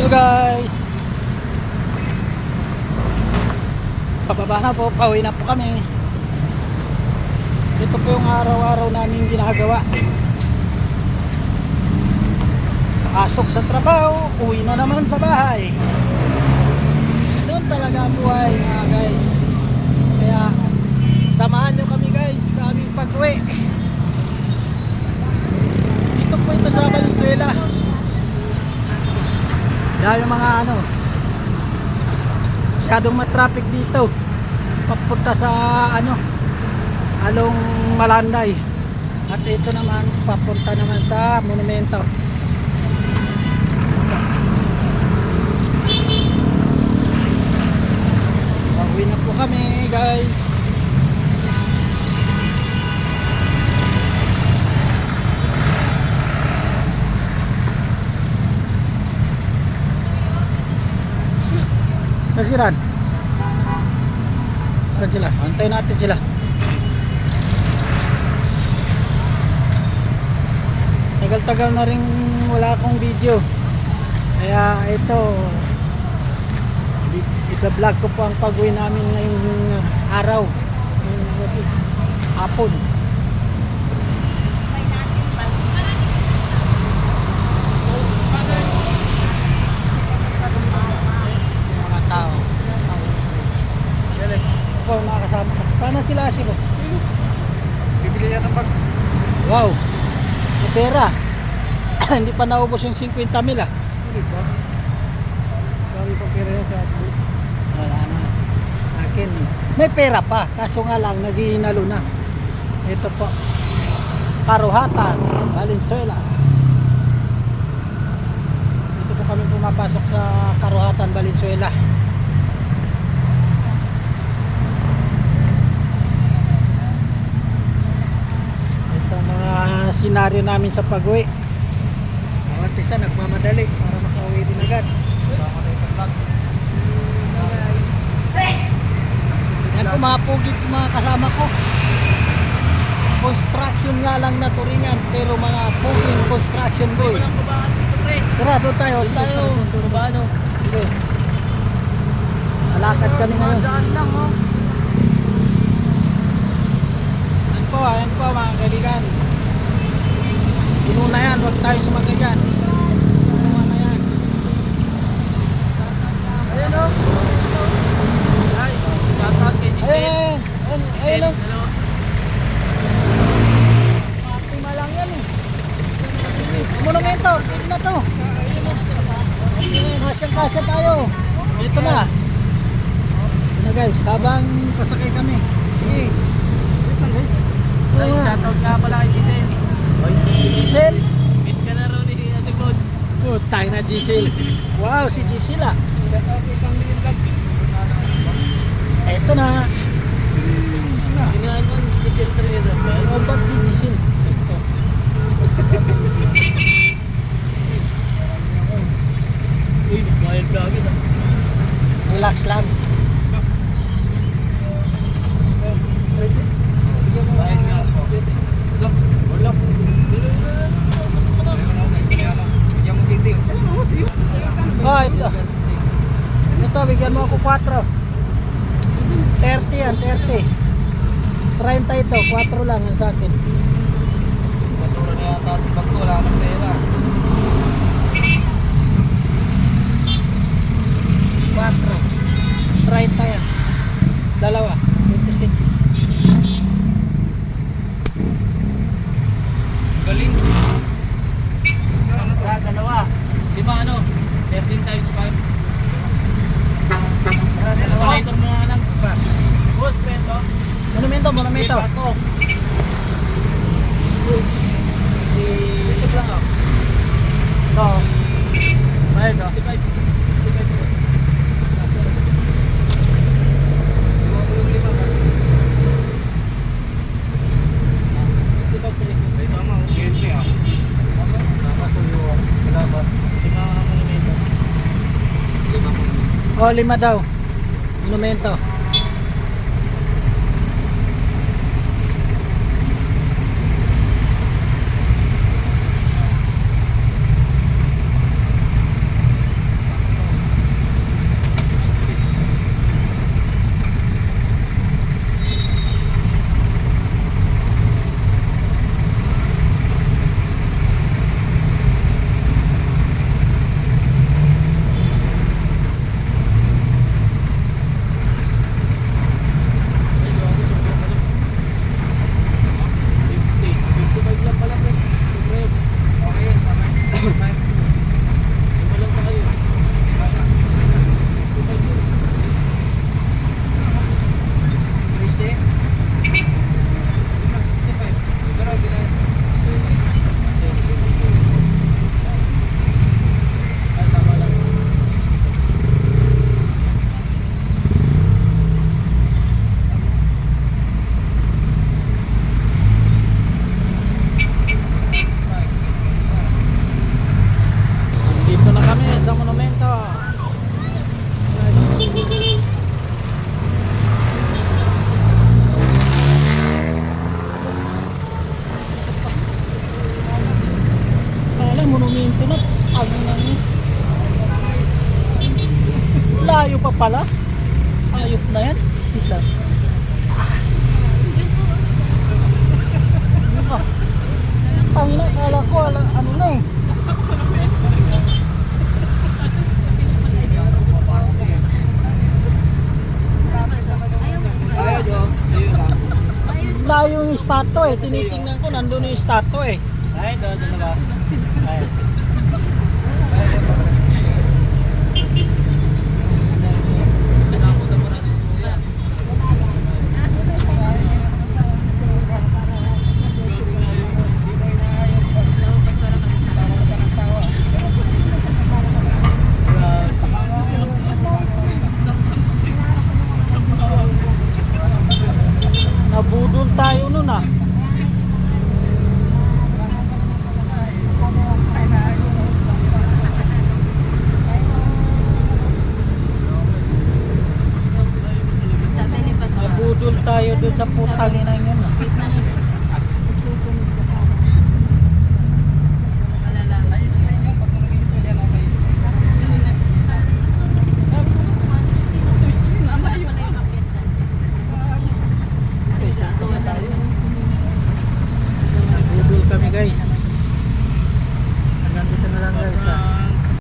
Hello guys, pababa na po, pauwi na po kami. Ito po yung araw-araw namin ginagawa. Pasok sa trabaho, uwi na naman sa bahay. Doon talaga ang buhay mga guys. Kaya samahan nyo kami guys sa aming pag-uwi. Dito po ito sa Valenzuela. Yan yung mga masyadong matraffic dito papunta sa Along Malanday. At ito naman papunta naman sa Monumento. Pauwi na po kami guys. Nasiran. Saan sila? Antayin natin sila. Tagal-tagal na rin wala akong video. Kaya ito i-vlog ko po ang pag-uwi namin ngayong araw. Hapon. Ikaw nakakasama ka. Paano sila si mo? Bibili yan ng bag. Wow. May pera. Hindi pa naubos yung 50 mil ah. Hindi pa. Dami pang pera yan sa asin. Wala na. Akin. May pera pa. Kaso nga lang naghihinalo na. Ito po. Karuhatan. Valenzuela. Dito po kami pumapasok sa Karuhatan, Valenzuela. Senaryo namin sa pag-uwi. Ang artista nagmamadali para makauwi din agad. Yan po mga pugit, mga kasama ko. Construction nga lang na turingan, pero mga puging construction boy. Tara, doon tayo. Sige. Alakad kami ngayon. Yan po mga kaibigan. Puno na yan, huwag tayo sumagay dyan. Puno na yan. Ayan o. Guys, shoutout kay Giselle. Ayan o. Mapima lang yan eh. Monumento, pwede na to. Kasyang-kasya tayo. Ito na. Ito na guys, habang pasakay kami. Sige. Wait lang guys. Shoutout nga pala kay Giselle. Giselle? Miss ka na rin ni Asagod. Tayo na Giselle. Wow, si Giselle ah. Eto na. Ginaan mo Giselle Trinidad. Oh, ba't si Giselle? Uy, nagbayad ka agad ah. Relax lang. Bayad nga po. Wala. Oh, ito. Ito, bigyan mo ako 4. 30 yan, 30. 30 ito, 4 lang yan sa akin. Basura na yata at bag ko, wala ng pera. 4. 30 yan. Dalawa, 26. Galing. Dalawa. 5 13 times 5. Calculator mo nga lang. Boss, Monumento. Monumento. Isip lang ako. Ito. Bayad o. 65. 5 daw. Monumento. ito. Kala monumento na. Ang nang layo pa pala. Ayop na yan. Isla. Ang ina, kala ko ano na eh. Layo yung statue eh. Tinitingnan ko nandun yung statue eh. Ay, doon na ba? Ay. Nabudol tayo nun ah. Sabi ni Pastor, Nabudol tayo dun sa putang ina yun ah. wait lang,